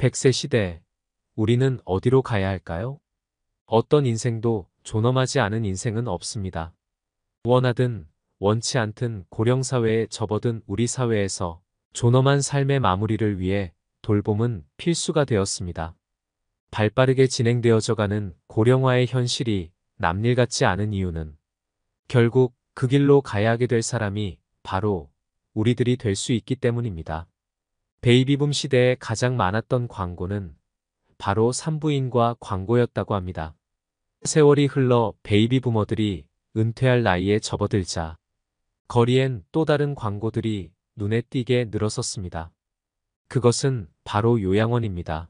100세 시대, 우리는 어디로 가야 할까요? 어떤 인생도 존엄하지 않은 인생은 없습니다. 원하든 원치 않든 고령사회에 접어든 우리 사회에서 존엄한 삶의 마무리를 위해 돌봄은 필수가 되었습니다. 발빠르게 진행되어져가는 고령화의 현실이 남일 같지 않은 이유는 결국 그 길로 가야 하게 될 사람이 바로 우리들이 될 수 있기 때문입니다. 베이비붐 시대에 가장 많았던 광고는 바로 산부인과 광고였다고 합니다. 세월이 흘러 베이비부머들이 은퇴할 나이에 접어들자 거리엔 또 다른 광고들이 눈에 띄게 늘어섰습니다. 그것은 바로 요양원입니다.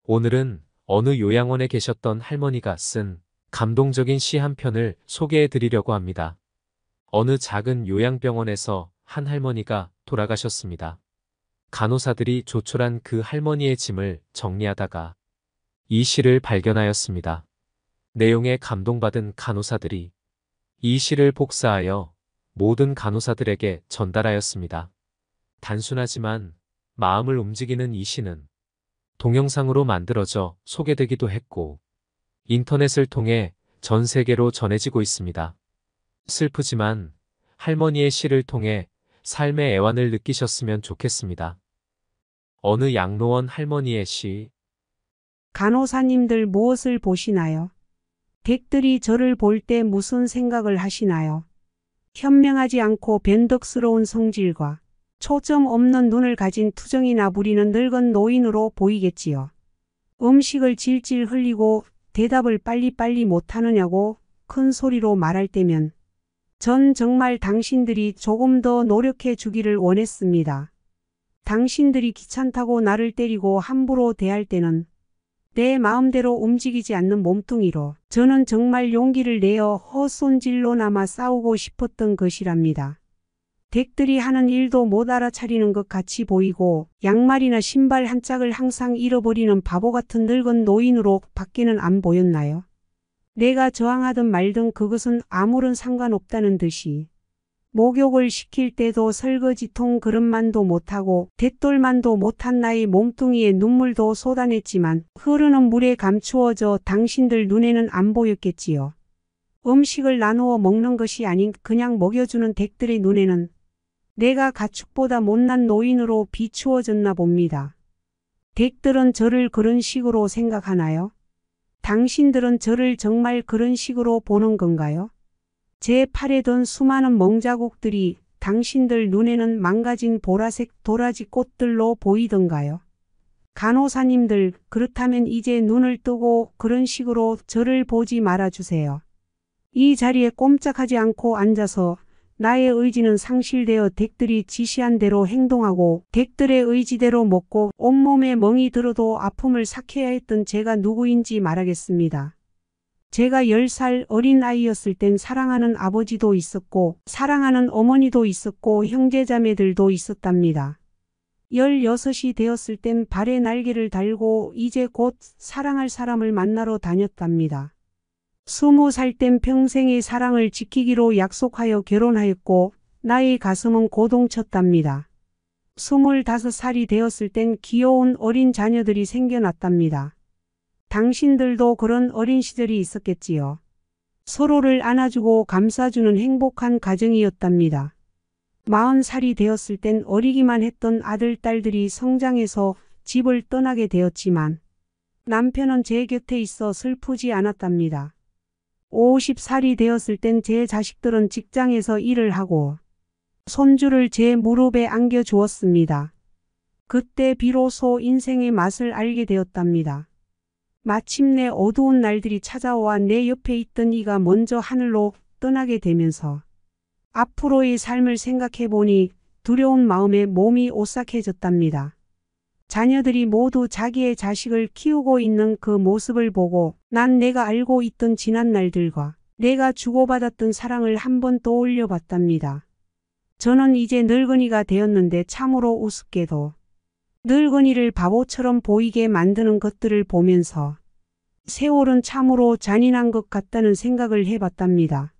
오늘은 어느 요양원에 계셨던 할머니가 쓴 감동적인 시 한 편을 소개해 드리려고 합니다. 어느 작은 요양병원에서 한 할머니가 돌아가셨습니다. 간호사들이 조촐한 그 할머니의 짐을 정리하다가 이 시를 발견하였습니다. 내용에 감동받은 간호사들이 이 시를 복사하여 모든 간호사들에게 전달하였습니다. 단순하지만 마음을 움직이는 이 시는 동영상으로 만들어져 소개되기도 했고 인터넷을 통해 전 세계로 전해지고 있습니다. 슬프지만 할머니의 시를 통해 삶의 애환을 느끼셨으면 좋겠습니다. 어느 양로원 할머니의 시. 간호사님들 무엇을 보시나요? 댁들이 저를 볼 때 무슨 생각을 하시나요? 현명하지 않고 변덕스러운 성질과 초점 없는 눈을 가진 투정이나 부리는 늙은 노인으로 보이겠지요. 음식을 질질 흘리고 대답을 빨리빨리 못하느냐고 큰 소리로 말할 때면 전 정말 당신들이 조금 더 노력해 주기를 원했습니다. 당신들이 귀찮다고 나를 때리고 함부로 대할 때는 내 마음대로 움직이지 않는 몸뚱이로 저는 정말 용기를 내어 헛손질로나마 싸우고 싶었던 것이랍니다. 댁들이 하는 일도 못 알아차리는 것 같이 보이고 양말이나 신발 한 짝을 항상 잃어버리는 바보 같은 늙은 노인으로 밖에는 안 보였나요? 내가 저항하든 말든 그것은 아무런 상관없다는 듯이 목욕을 시킬 때도 설거지통 그릇만도 못하고 대돌만도 못한 나의 몸뚱이에 눈물도 쏟아냈지만 흐르는 물에 감추어져 당신들 눈에는 안 보였겠지요. 음식을 나누어 먹는 것이 아닌 그냥 먹여주는 댁들의 눈에는 내가 가축보다 못난 노인으로 비추어졌나 봅니다. 댁들은 저를 그런 식으로 생각하나요? 당신들은 저를 정말 그런 식으로 보는 건가요? 제 팔에 든 수많은 멍자국들이 당신들 눈에는 망가진 보라색 도라지 꽃들로 보이던가요? 간호사님들, 그렇다면 이제 눈을 뜨고 그런 식으로 저를 보지 말아주세요. 이 자리에 꼼짝하지 않고 앉아서 나의 의지는 상실되어 댁들이 지시한 대로 행동하고 댁들의 의지대로 먹고 온몸에 멍이 들어도 아픔을 삭혀야 했던 제가 누구인지 말하겠습니다. 제가 10살 어린 아이였을 땐 사랑하는 아버지도 있었고 사랑하는 어머니도 있었고 형제자매들도 있었답니다. 16이 되었을 땐 발에 날개를 달고 이제 곧 사랑할 사람을 만나러 다녔답니다. 20살 땐 평생의 사랑을 지키기로 약속하여 결혼하였고 나의 가슴은 고동쳤답니다. 25살이 되었을 땐 귀여운 어린 자녀들이 생겨났답니다. 당신들도 그런 어린 시절이 있었겠지요. 서로를 안아주고 감싸주는 행복한 가정이었답니다. 40살이 되었을 땐 어리기만 했던 아들, 딸들이 성장해서 집을 떠나게 되었지만 남편은 제 곁에 있어 슬프지 않았답니다. 50살이 되었을 땐 제 자식들은 직장에서 일을 하고 손주를 제 무릎에 안겨주었습니다. 그때 비로소 인생의 맛을 알게 되었답니다. 마침내 어두운 날들이 찾아와 내 옆에 있던 이가 먼저 하늘로 떠나게 되면서 앞으로의 삶을 생각해보니 두려운 마음에 몸이 오싹해졌답니다. 자녀들이 모두 자기의 자식을 키우고 있는 그 모습을 보고 난 내가 알고 있던 지난 날들과 내가 주고받았던 사랑을 한번 떠올려 봤답니다. 저는 이제 늙은이가 되었는데 참으로 우습게도 늙은이를 바보처럼 보이게 만드는 것들을 보면서 세월은 참으로 잔인한 것 같다는 생각을 해봤답니다.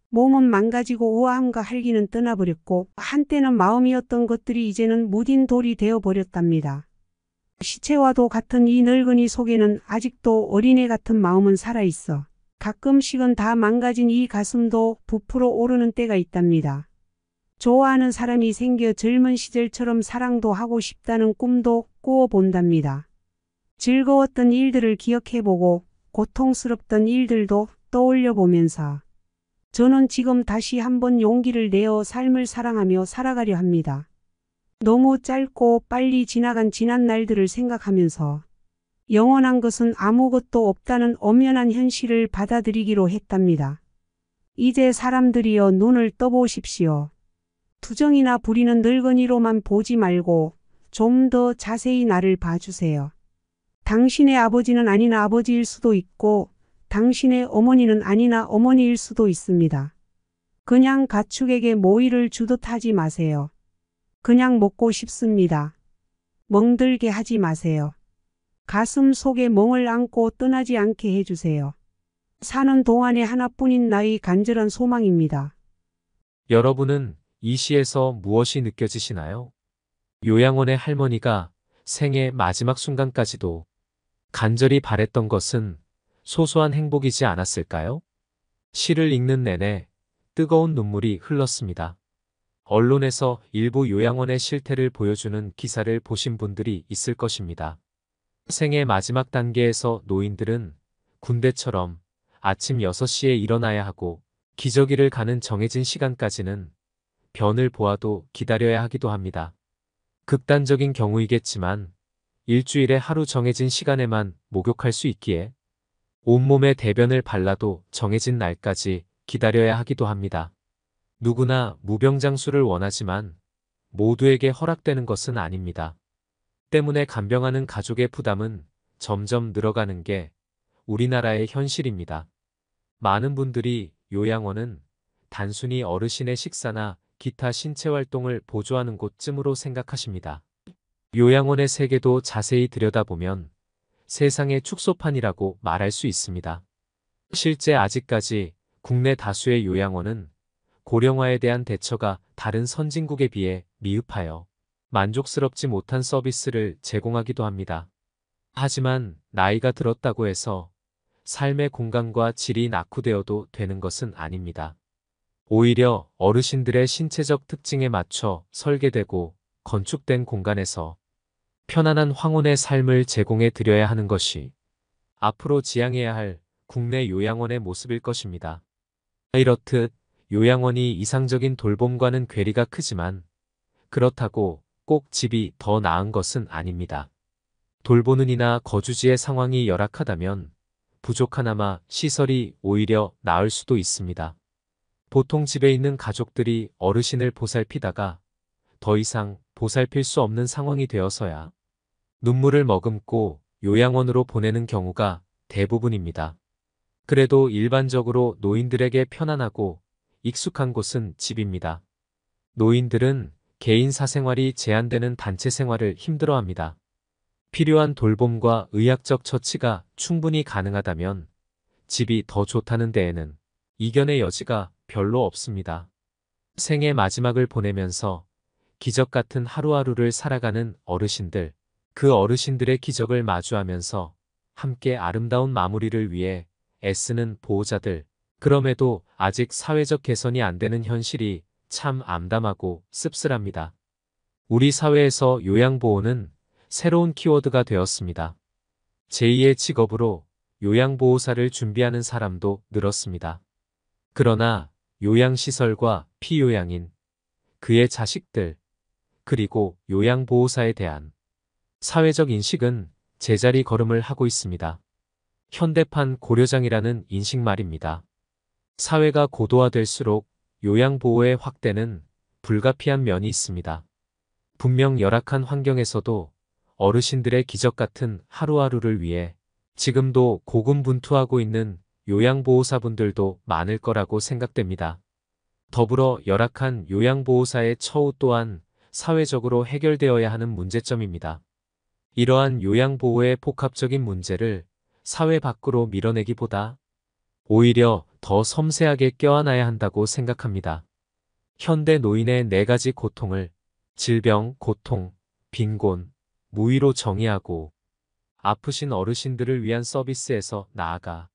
몸은 망가지고 우아함과 활기는 떠나버렸고 한때는 마음이었던 것들이 이제는 무딘 돌이 되어버렸답니다. 시체와도 같은 이 늙은이 속에는 아직도 어린애 같은 마음은 살아있어. 가끔씩은 다 망가진 이 가슴도 부풀어 오르는 때가 있답니다. 좋아하는 사람이 생겨 젊은 시절처럼 사랑도 하고 싶다는 꿈도 꾸어본답니다. 즐거웠던 일들을 기억해보고 고통스럽던 일들도 떠올려보면서 저는 지금 다시 한번 용기를 내어 삶을 사랑하며 살아가려 합니다. 너무 짧고 빨리 지나간 지난 날들을 생각하면서 영원한 것은 아무것도 없다는 엄연한 현실을 받아들이기로 했답니다. 이제 사람들이여 눈을 떠보십시오. 투정이나 부리는 늙은이로만 보지 말고 좀 더 자세히 나를 봐주세요. 당신의 아버지는 아니나 아버지일 수도 있고 당신의 어머니는 아니나 어머니일 수도 있습니다. 그냥 가축에게 모이를 주듯 하지 마세요. 그냥 먹고 싶습니다. 멍들게 하지 마세요. 가슴 속에 멍을 안고 떠나지 않게 해주세요. 사는 동안에 하나뿐인 나의 간절한 소망입니다. 여러분은 이 시에서 무엇이 느껴지시나요? 요양원의 할머니가 생의 마지막 순간까지도 간절히 바랬던 것은 소소한 행복이지 않았을까요? 시를 읽는 내내 뜨거운 눈물이 흘렀습니다. 언론에서 일부 요양원의 실태를 보여주는 기사를 보신 분들이 있을 것입니다. 생의 마지막 단계에서 노인들은 군대처럼 아침 6시에 일어나야 하고 기저귀를 가는 정해진 시간까지는 변을 보아도 기다려야 하기도 합니다. 극단적인 경우이겠지만 일주일에 하루 정해진 시간에만 목욕할 수 있기에 온몸에 대변을 발라도 정해진 날까지 기다려야 하기도 합니다. 누구나 무병장수를 원하지만 모두에게 허락되는 것은 아닙니다. 때문에 간병하는 가족의 부담은 점점 늘어가는 게 우리나라의 현실입니다. 많은 분들이 요양원은 단순히 어르신의 식사나 기타 신체 활동을 보조하는 곳쯤으로 생각하십니다. 요양원의 세계도 자세히 들여다보면 세상의 축소판이라고 말할 수 있습니다. 실제 아직까지 국내 다수의 요양원은 고령화에 대한 대처가 다른 선진국에 비해 미흡하여 만족스럽지 못한 서비스를 제공하기도 합니다. 하지만 나이가 들었다고 해서 삶의 공간과 질이 낙후되어도 되는 것은 아닙니다. 오히려 어르신들의 신체적 특징에 맞춰 설계되고 건축된 공간에서 편안한 황혼의 삶을 제공해 드려야 하는 것이 앞으로 지향해야 할 국내 요양원의 모습일 것입니다. 이렇듯 요양원이 이상적인 돌봄과는 괴리가 크지만 그렇다고 꼭 집이 더 나은 것은 아닙니다. 돌보는 이나 거주지의 상황이 열악하다면 부족하나마 시설이 오히려 나을 수도 있습니다. 보통 집에 있는 가족들이 어르신을 보살피다가 더 이상 보살필 수 없는 상황이 되어서야 눈물을 머금고 요양원으로 보내는 경우가 대부분입니다. 그래도 일반적으로 노인들에게 편안하고 익숙한 곳은 집입니다. 노인들은 개인 사생활이 제한되는 단체 생활을 힘들어합니다. 필요한 돌봄과 의학적 처치가 충분히 가능하다면 집이 더 좋다는 데에는 이견의 여지가 별로 없습니다. 생의 마지막을 보내면서 기적 같은 하루하루를 살아가는 어르신들, 그 어르신들의 기적을 마주하면서 함께 아름다운 마무리를 위해 애쓰는 보호자들, 그럼에도 아직 사회적 개선이 안 되는 현실이 참 암담하고 씁쓸합니다. 우리 사회에서 요양보호는 새로운 키워드가 되었습니다. 제2의 직업으로 요양보호사를 준비하는 사람도 늘었습니다. 그러나 요양시설과 피요양인, 그의 자식들, 그리고 요양보호사에 대한 사회적 인식은 제자리 걸음을 하고 있습니다. 현대판 고려장이라는 인식 말입니다. 사회가 고도화될수록 요양보호의 확대는 불가피한 면이 있습니다. 분명 열악한 환경에서도 어르신들의 기적 같은 하루하루를 위해 지금도 고군분투하고 있는 요양보호사분들도 많을 거라고 생각됩니다. 더불어 열악한 요양보호사의 처우 또한 사회적으로 해결되어야 하는 문제점입니다. 이러한 요양보호의 복합적인 문제를 사회 밖으로 밀어내기보다 오히려 더 섬세하게 껴안아야 한다고 생각합니다. 현대 노인의 4가지 고통을 질병, 고통, 빈곤, 무위로 정의하고 아프신 어르신들을 위한 서비스에서 나아가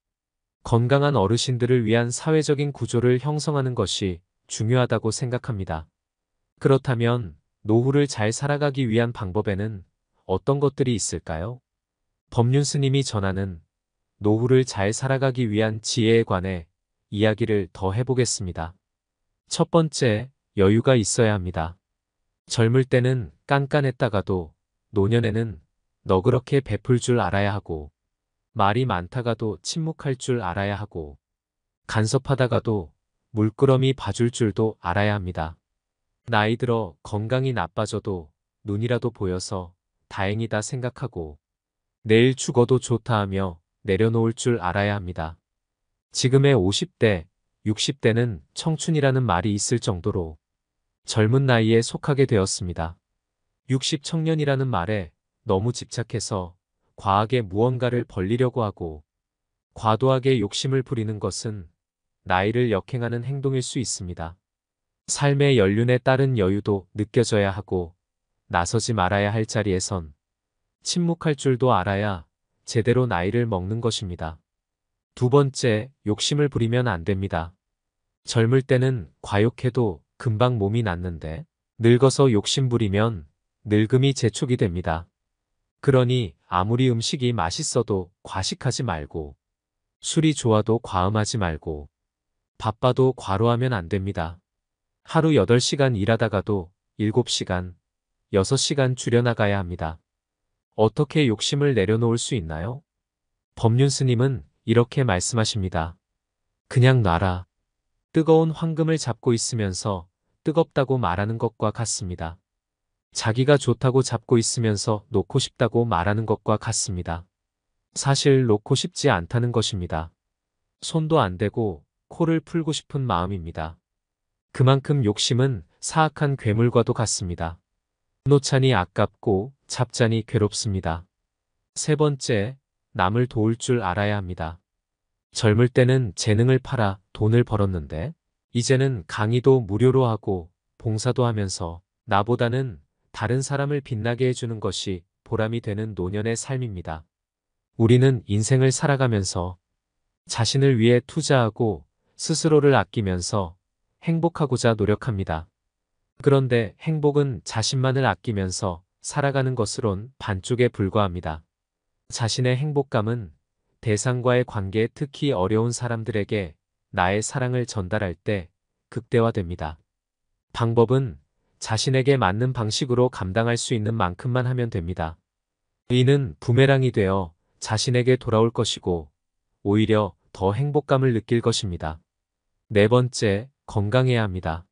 건강한 어르신들을 위한 사회적인 구조를 형성하는 것이 중요하다고 생각합니다. 그렇다면 노후를 잘 살아가기 위한 방법에는 어떤 것들이 있을까요? 법륜 스님이 전하는 노후를 잘 살아가기 위한 지혜에 관해 이야기를 더 해보겠습니다. 첫 번째, 여유가 있어야 합니다. 젊을 때는 깐깐했다가도 노년에는 너그럽게 베풀 줄 알아야 하고, 말이 많다가도 침묵할 줄 알아야 하고, 간섭하다가도 물끄러미 봐줄 줄도 알아야 합니다. 나이 들어 건강이 나빠져도 눈이라도 보여서 다행이다 생각하고, 내일 죽어도 좋다 하며 내려놓을 줄 알아야 합니다. 지금의 50대, 60대는 청춘이라는 말이 있을 정도로 젊은 나이에 속하게 되었습니다. 60 청년이라는 말에 너무 집착해서 과하게 무언가를 벌리려고 하고 과도하게 욕심을 부리는 것은 나이를 역행하는 행동일 수 있습니다. 삶의 연륜에 따른 여유도 느껴져야 하고 나서지 말아야 할 자리에선 침묵할 줄도 알아야 제대로 나이를 먹는 것입니다. 두 번째, 욕심을 부리면 안 됩니다. 젊을 때는 과욕해도 금방 몸이 낫는데 늙어서 욕심 부리면 늙음이 재촉이 됩니다. 그러니 아무리 음식이 맛있어도 과식하지 말고 술이 좋아도 과음하지 말고 바빠도 과로하면 안 됩니다. 하루 8시간 일하다가도 7시간, 6시간 줄여나가야 합니다. 어떻게 욕심을 내려놓을 수 있나요? 법륜 스님은 이렇게 말씀하십니다. 그냥 놔라. 뜨거운 황금을 잡고 있으면서 뜨겁다고 말하는 것과 같습니다. 자기가 좋다고 잡고 있으면서 놓고 싶다고 말하는 것과 같습니다. 사실 놓고 싶지 않다는 것입니다. 손도 안 대고 코를 풀고 싶은 마음입니다. 그만큼 욕심은 사악한 괴물과도 같습니다. 놓자니 아깝고 잡자니 괴롭습니다. 세 번째, 남을 도울 줄 알아야 합니다. 젊을 때는 재능을 팔아 돈을 벌었는데 이제는 강의도 무료로 하고 봉사도 하면서 나보다는 다른 사람을 빛나게 해주는 것이 보람이 되는 노년의 삶입니다. 우리는 인생을 살아가면서 자신을 위해 투자하고 스스로를 아끼면서 행복하고자 노력합니다. 그런데 행복은 자신만을 아끼면서 살아가는 것으론 반쪽에 불과합니다. 자신의 행복감은 대상과의 관계에 특히 어려운 사람들에게 나의 사랑을 전달할 때 극대화됩니다. 방법은 자신에게 맞는 방식으로 감당할 수 있는 만큼만 하면 됩니다. 이는 부메랑이 되어 자신에게 돌아올 것이고 오히려 더 행복감을 느낄 것입니다. 네 번째, 건강해야 합니다.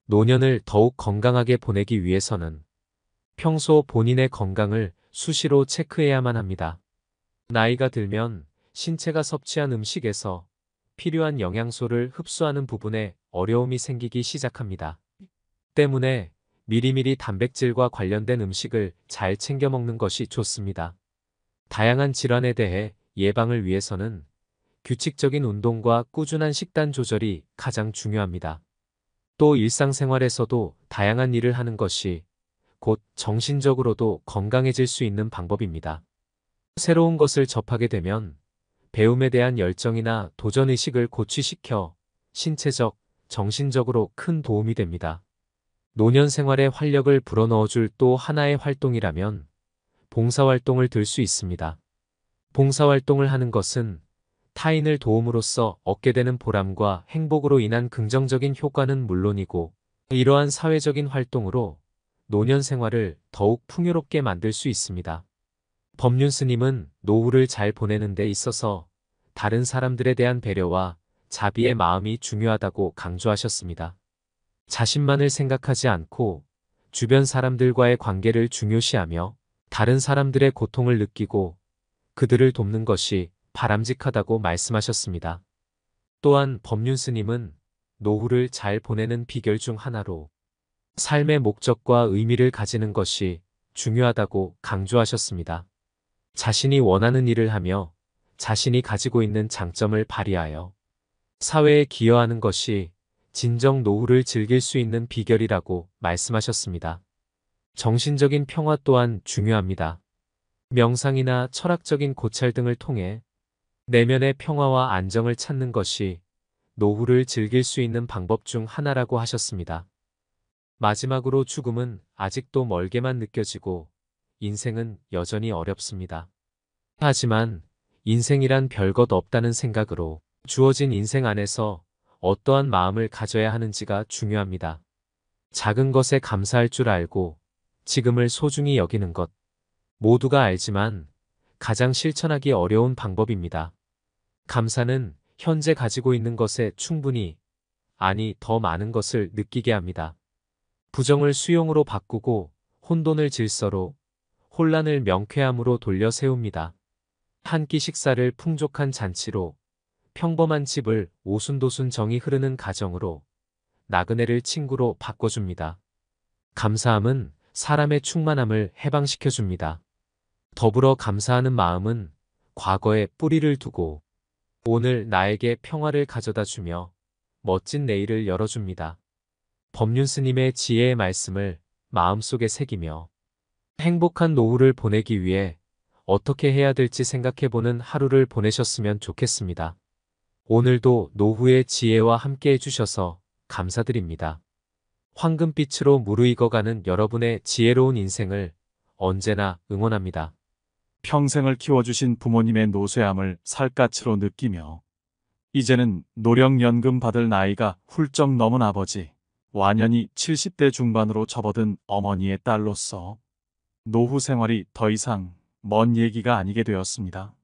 노년을 더욱 건강하게 보내기 위해서는 평소 본인의 건강을 수시로 체크해야만 합니다. 나이가 들면 신체가 섭취한 음식에서 필요한 영양소를 흡수하는 부분에 어려움이 생기기 시작합니다. 때문에 미리미리 단백질과 관련된 음식을 잘 챙겨 먹는 것이 좋습니다. 다양한 질환에 대해 예방을 위해서는 규칙적인 운동과 꾸준한 식단 조절이 가장 중요합니다. 또 일상생활에서도 다양한 일을 하는 것이 곧 정신적으로도 건강해질 수 있는 방법입니다. 새로운 것을 접하게 되면 배움에 대한 열정이나 도전의식을 고취시켜 신체적, 정신적으로 큰 도움이 됩니다. 노년 생활에 활력을 불어넣어줄 또 하나의 활동이라면 봉사활동을 들 수 있습니다. 봉사활동을 하는 것은 타인을 도움으로써 얻게 되는 보람과 행복으로 인한 긍정적인 효과는 물론이고 이러한 사회적인 활동으로 노년 생활을 더욱 풍요롭게 만들 수 있습니다. 법륜 스님은 노후를 잘 보내는 데 있어서 다른 사람들에 대한 배려와 자비의 마음이 중요하다고 강조하셨습니다. 자신만을 생각하지 않고 주변 사람들과의 관계를 중요시하며 다른 사람들의 고통을 느끼고 그들을 돕는 것이 바람직하다고 말씀하셨습니다. 또한 법륜 스님은 노후를 잘 보내는 비결 중 하나로 삶의 목적과 의미를 가지는 것이 중요하다고 강조하셨습니다. 자신이 원하는 일을 하며 자신이 가지고 있는 장점을 발휘하여 사회에 기여하는 것이 진정 노후를 즐길 수 있는 비결이라고 말씀하셨습니다. 정신적인 평화 또한 중요합니다. 명상이나 철학적인 고찰 등을 통해 내면의 평화와 안정을 찾는 것이 노후를 즐길 수 있는 방법 중 하나라고 하셨습니다. 마지막으로 죽음은 아직도 멀게만 느껴지고 인생은 여전히 어렵습니다. 하지만 인생이란 별것 없다는 생각으로 주어진 인생 안에서 어떠한 마음을 가져야 하는지가 중요합니다. 작은 것에 감사할 줄 알고 지금을 소중히 여기는 것. 모두가 알지만 가장 실천하기 어려운 방법입니다. 감사는 현재 가지고 있는 것에 충분히, 아니 더 많은 것을 느끼게 합니다. 부정을 수용으로 바꾸고 혼돈을 질서로, 혼란을 명쾌함으로 돌려 세웁니다. 한 끼 식사를 풍족한 잔치로, 평범한 집을 오순도순 정이 흐르는 가정으로, 나그네를 친구로 바꿔줍니다. 감사함은 사람의 충만함을 해방시켜줍니다. 더불어 감사하는 마음은 과거에 뿌리를 두고 오늘 나에게 평화를 가져다 주며 멋진 내일을 열어줍니다. 법륜 스님의 지혜의 말씀을 마음속에 새기며 행복한 노후를 보내기 위해 어떻게 해야 될지 생각해보는 하루를 보내셨으면 좋겠습니다. 오늘도 노후의 지혜와 함께 해주셔서 감사드립니다. 황금빛으로 무르익어가는 여러분의 지혜로운 인생을 언제나 응원합니다. 평생을 키워주신 부모님의 노쇠함을 살갗으로 느끼며 이제는 노령연금 받을 나이가 훌쩍 넘은 아버지, 완연히 70대 중반으로 접어든 어머니의 딸로서 노후 생활이 더 이상 먼 얘기가 아니게 되었습니다.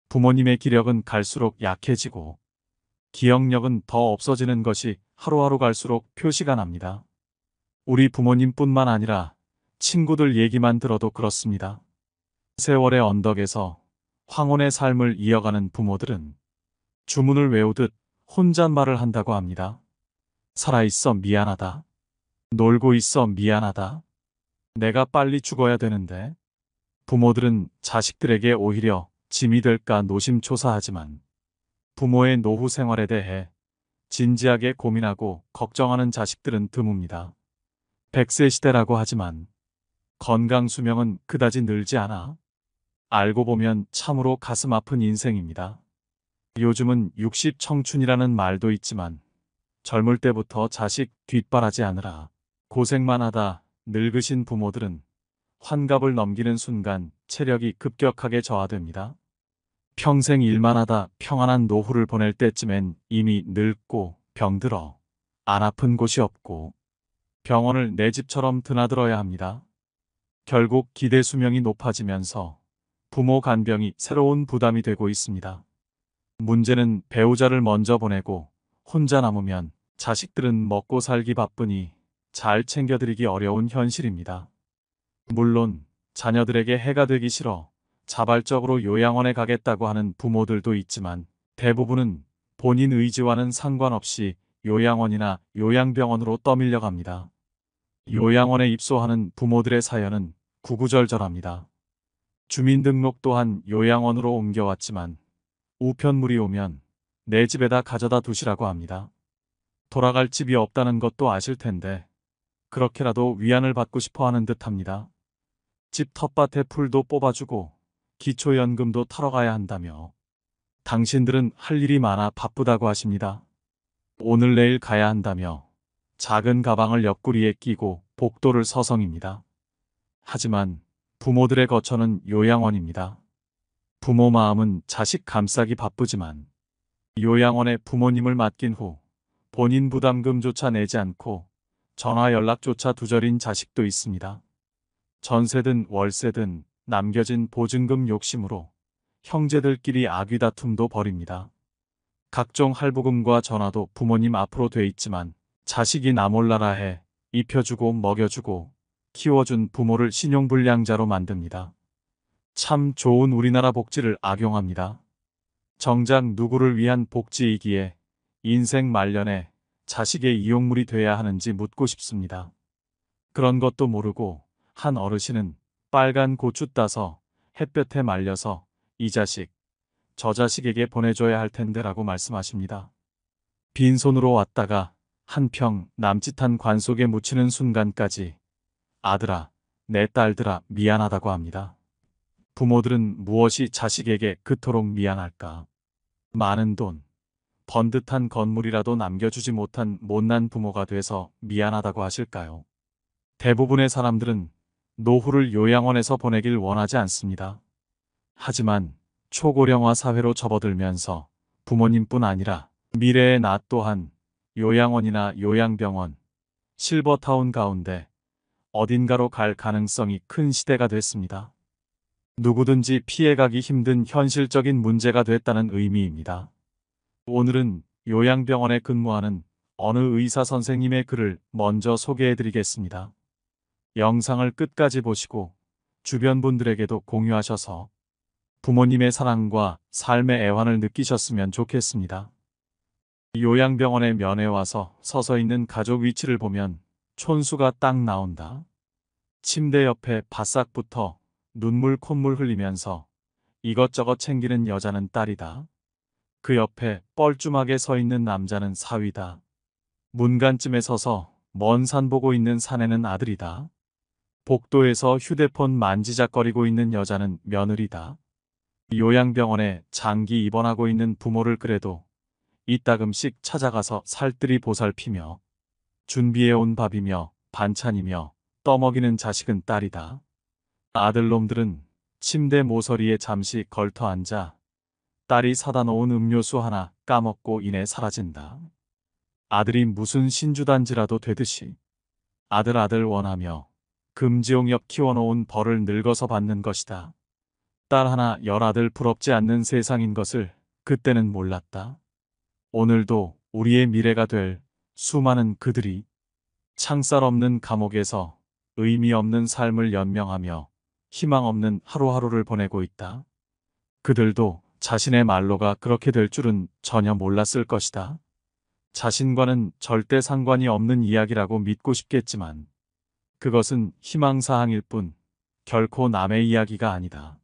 부모님의 기력은 갈수록 약해지고 기억력은 더 없어지는 것이 하루하루 갈수록 표시가 납니다. 우리 부모님뿐만 아니라 친구들 얘기만 들어도 그렇습니다. 세월의 언덕에서 황혼의 삶을 이어가는 부모들은 주문을 외우듯 혼잣말을 한다고 합니다. 살아있어 미안하다. 놀고 있어 미안하다. 내가 빨리 죽어야 되는데. 부모들은 자식들에게 오히려 짐이 될까 노심초사하지만 부모의 노후 생활에 대해 진지하게 고민하고 걱정하는 자식들은 드뭅니다. 100세 시대라고 하지만 건강 수명은 그다지 늘지 않아 알고 보면 참으로 가슴 아픈 인생입니다. 요즘은 60 청춘이라는 말도 있지만 젊을 때부터 자식 뒷바라지 하느라 고생만 하다 늙으신 부모들은 환갑을 넘기는 순간 체력이 급격하게 저하됩니다. 평생 일만 하다 평안한 노후를 보낼 때쯤엔 이미 늙고 병들어 안 아픈 곳이 없고 병원을 내 집처럼 드나들어야 합니다. 결국 기대 수명이 높아지면서 부모 간병이 새로운 부담이 되고 있습니다. 문제는 배우자를 먼저 보내고 혼자 남으면 자식들은 먹고 살기 바쁘니 잘 챙겨드리기 어려운 현실입니다. 물론 자녀들에게 해가 되기 싫어 자발적으로 요양원에 가겠다고 하는 부모들도 있지만 대부분은 본인 의지와는 상관없이 요양원이나 요양병원으로 떠밀려 갑니다. 요양원에 입소하는 부모들의 사연은 구구절절합니다. 주민등록 또한 요양원으로 옮겨왔지만 우편물이 오면 내 집에다 가져다 두시라고 합니다. 돌아갈 집이 없다는 것도 아실 텐데 그렇게라도 위안을 받고 싶어 하는 듯합니다. 집 텃밭에 풀도 뽑아주고 기초연금도 타러 가야 한다며 당신들은 할 일이 많아 바쁘다고 하십니다. 오늘 내일 가야 한다며 작은 가방을 옆구리에 끼고 복도를 서성입니다. 하지만 부모들의 거처는 요양원입니다. 부모 마음은 자식 감싸기 바쁘지만 요양원에 부모님을 맡긴 후 본인 부담금조차 내지 않고 전화 연락조차 두절인 자식도 있습니다. 전세든 월세든 남겨진 보증금 욕심으로 형제들끼리 아귀다툼도 벌입니다. 각종 할부금과 전화도 부모님 앞으로 돼 있지만 자식이 나 몰라라 해 입혀주고 먹여주고 키워준 부모를 신용불량자로 만듭니다. 참 좋은 우리나라 복지를 악용합니다. 정작 누구를 위한 복지이기에 인생 말년에 자식의 이용물이 돼야 하는지 묻고 싶습니다. 그런 것도 모르고 한 어르신은 빨간 고추 따서 햇볕에 말려서 이 자식, 저 자식에게 보내줘야 할 텐데라고 말씀하십니다. 빈손으로 왔다가 한 평 남짓한 관 속에 묻히는 순간까지 아들아, 내 딸들아 미안하다고 합니다. 부모들은 무엇이 자식에게 그토록 미안할까? 많은 돈, 번듯한 건물이라도 남겨주지 못한 못난 부모가 돼서 미안하다고 하실까요? 대부분의 사람들은 노후를 요양원에서 보내길 원하지 않습니다. 하지만 초고령화 사회로 접어들면서 부모님뿐 아니라 미래의 나 또한 요양원이나 요양병원, 실버타운 가운데 어딘가로 갈 가능성이 큰 시대가 됐습니다. 누구든지 피해가기 힘든 현실적인 문제가 됐다는 의미입니다. 오늘은 요양병원에 근무하는 어느 의사 선생님의 글을 먼저 소개해드리겠습니다. 영상을 끝까지 보시고 주변 분들에게도 공유하셔서 부모님의 사랑과 삶의 애환을 느끼셨으면 좋겠습니다. 요양병원에 면회 와서 서서 있는 가족 위치를 보면 촌수가 딱 나온다. 침대 옆에 바싹붙어 눈물 콧물 흘리면서 이것저것 챙기는 여자는 딸이다. 그 옆에 뻘쭘하게 서 있는 남자는 사위다. 문간쯤에 서서 먼 산 보고 있는 사내는 아들이다. 복도에서 휴대폰 만지작거리고 있는 여자는 며느리다. 요양병원에 장기 입원하고 있는 부모를 그래도 이따금씩 찾아가서 살뜰히 보살피며 준비해온 밥이며 반찬이며 떠먹이는 자식은 딸이다. 아들놈들은 침대 모서리에 잠시 걸터 앉아 딸이 사다 놓은 음료수 하나 까먹고 이내 사라진다. 아들이 무슨 신주단지라도 되듯이 아들 원하며 금지용 옆 키워놓은 벌을 늙어서 받는 것이다. 딸 하나 열아들 부럽지 않는 세상인 것을 그때는 몰랐다. 오늘도 우리의 미래가 될 수많은 그들이 창살 없는 감옥에서 의미 없는 삶을 연명하며 희망 없는 하루하루를 보내고 있다. 그들도 자신의 말로가 그렇게 될 줄은 전혀 몰랐을 것이다. 자신과는 절대 상관이 없는 이야기라고 믿고 싶겠지만 그것은 희망사항일 뿐 결코 남의 이야기가 아니다.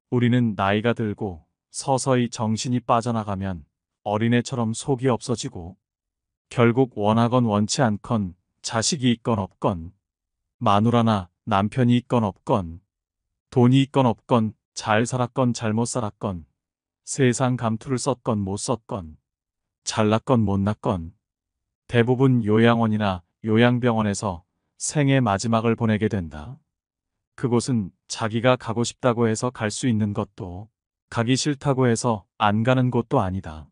우리는 나이가 들고 서서히 정신이 빠져나가면 어린애처럼 속이 없어지고 결국 원하건 원치 않건 자식이 있건 없건 마누라나 남편이 있건 없건 돈이 있건 없건 잘 살았건 잘못 살았건 세상 감투를 썼건 못 썼건 잘났건 못났건 대부분 요양원이나 요양병원에서 생의 마지막을 보내게 된다. 그곳은 자기가 가고 싶다고 해서 갈 수 있는 것도 가기 싫다고 해서 안 가는 곳도 아니다.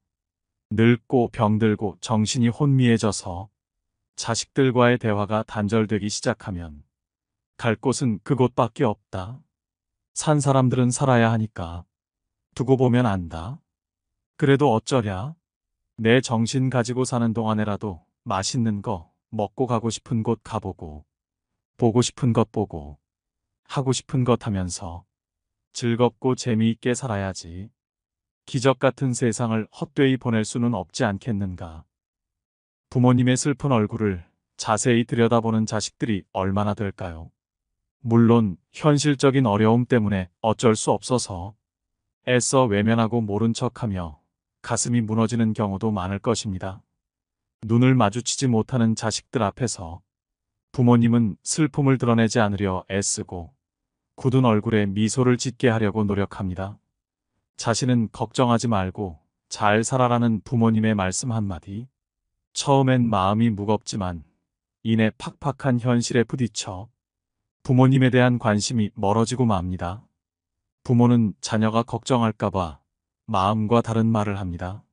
늙고 병들고 정신이 혼미해져서 자식들과의 대화가 단절되기 시작하면 갈 곳은 그곳밖에 없다. 산 사람들은 살아야 하니까 두고 보면 안다. 그래도 어쩌랴? 내 정신 가지고 사는 동안에라도 맛있는 거 먹고 가고 싶은 곳 가보고 보고 싶은 것 보고 하고 싶은 것 하면서 즐겁고 재미있게 살아야지. 기적 같은 세상을 헛되이 보낼 수는 없지 않겠는가. 부모님의 슬픈 얼굴을 자세히 들여다보는 자식들이 얼마나 될까요? 물론 현실적인 어려움 때문에 어쩔 수 없어서 애써 외면하고 모른 척하며 가슴이 무너지는 경우도 많을 것입니다. 눈을 마주치지 못하는 자식들 앞에서 부모님은 슬픔을 드러내지 않으려 애쓰고 굳은 얼굴에 미소를 짓게 하려고 노력합니다. 자신은 걱정하지 말고 잘 살아라는 부모님의 말씀 한마디. 처음엔 마음이 무겁지만 이내 팍팍한 현실에 부딪혀 부모님에 대한 관심이 멀어지고 맙니다. 부모는 자녀가 걱정할까봐 마음과 다른 말을 합니다.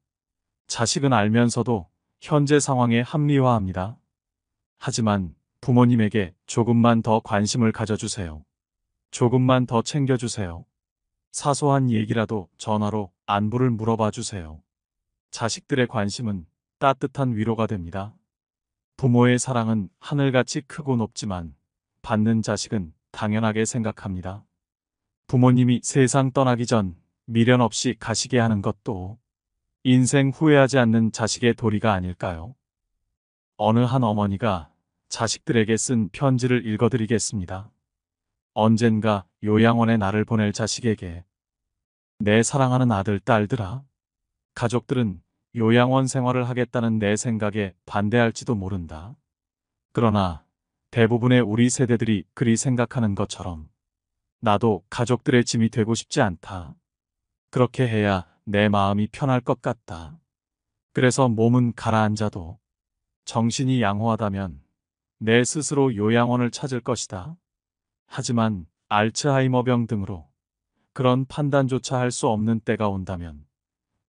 자식은 알면서도 현재 상황에 합리화합니다. 하지만 부모님에게 조금만 더 관심을 가져주세요. 조금만 더 챙겨주세요. 사소한 얘기라도 전화로 안부를 물어봐 주세요. 자식들의 관심은 따뜻한 위로가 됩니다. 부모의 사랑은 하늘같이 크고 높지만 받는 자식은 당연하게 생각합니다. 부모님이 세상 떠나기 전 미련 없이 가시게 하는 것도 인생 후회하지 않는 자식의 도리가 아닐까요? 어느 한 어머니가 자식들에게 쓴 편지를 읽어드리겠습니다. 언젠가 요양원에 나를 보낼 자식에게 내 사랑하는 아들, 딸들아. 가족들은 요양원 생활을 하겠다는 내 생각에 반대할지도 모른다. 그러나 대부분의 우리 세대들이 그리 생각하는 것처럼 나도 가족들의 짐이 되고 싶지 않다. 그렇게 해야 내 마음이 편할 것 같다. 그래서 몸은 가라앉아도 정신이 양호하다면 내 스스로 요양원을 찾을 것이다. 하지만 알츠하이머병 등으로 그런 판단조차 할 수 없는 때가 온다면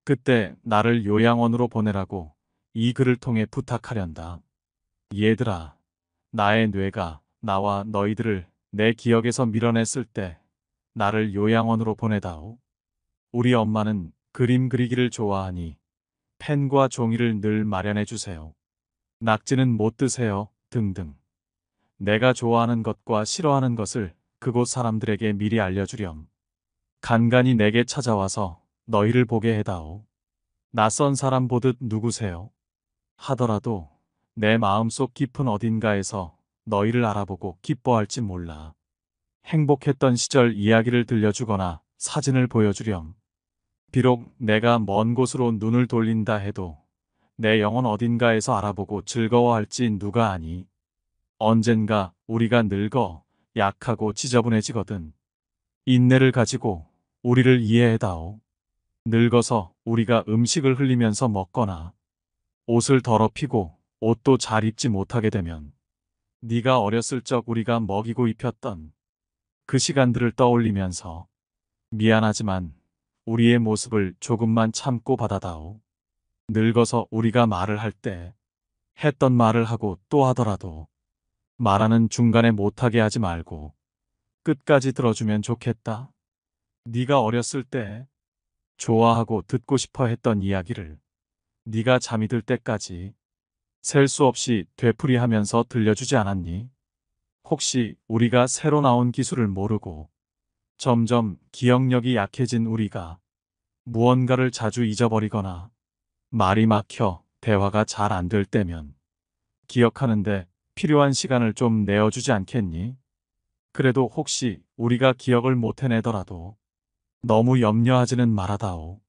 그때 나를 요양원으로 보내라고 이 글을 통해 부탁하련다. 얘들아, 나의 뇌가 나와 너희들을 내 기억에서 밀어냈을 때 나를 요양원으로 보내다오. 우리 엄마는 그림 그리기를 좋아하니 펜과 종이를 늘 마련해 주세요. 낙지는 못 드세요. 등등. 내가 좋아하는 것과 싫어하는 것을 그곳 사람들에게 미리 알려주렴. 간간히 내게 찾아와서 너희를 보게 해다오. 낯선 사람 보듯 누구세요? 하더라도 내 마음속 깊은 어딘가에서 너희를 알아보고 기뻐할지 몰라. 행복했던 시절 이야기를 들려주거나 사진을 보여주렴. 비록 내가 먼 곳으로 눈을 돌린다 해도 내 영혼 어딘가에서 알아보고 즐거워할지 누가 아니. 언젠가 우리가 늙어 약하고 지저분해지거든. 인내를 가지고 우리를 이해해다오. 늙어서 우리가 음식을 흘리면서 먹거나 옷을 더럽히고 옷도 잘 입지 못하게 되면 네가 어렸을 적 우리가 먹이고 입혔던 그 시간들을 떠올리면서 미안하지만 우리의 모습을 조금만 참고 받아다오. 늙어서 우리가 말을 할 때 했던 말을 하고 또 하더라도 말하는 중간에 못하게 하지 말고 끝까지 들어주면 좋겠다. 네가 어렸을 때 좋아하고 듣고 싶어 했던 이야기를 네가 잠이 들 때까지 셀 수 없이 되풀이하면서 들려주지 않았니? 혹시 우리가 새로 나온 기술을 모르고 점점 기억력이 약해진 우리가 무언가를 자주 잊어버리거나 말이 막혀 대화가 잘 안 될 때면 기억하는데 필요한 시간을 좀 내어주지 않겠니? 그래도 혹시 우리가 기억을 못 해내더라도 너무 염려하지는 말아다오.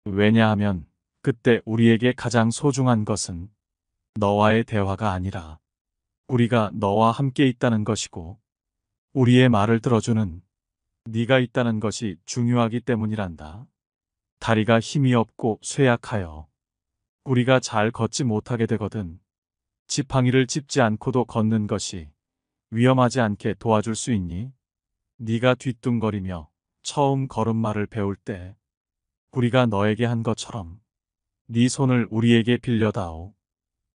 왜냐하면 그때 우리에게 가장 소중한 것은 너와의 대화가 아니라 우리가 너와 함께 있다는 것이고 우리의 말을 들어주는 네가 있다는 것이 중요하기 때문이란다. 다리가 힘이 없고 쇠약하여 우리가 잘 걷지 못하게 되거든. 지팡이를 짚지 않고도 걷는 것이 위험하지 않게 도와줄 수 있니? 네가 뒤뚱거리며 처음 걸음마를 배울 때 우리가 너에게 한 것처럼 네 손을 우리에게 빌려다오.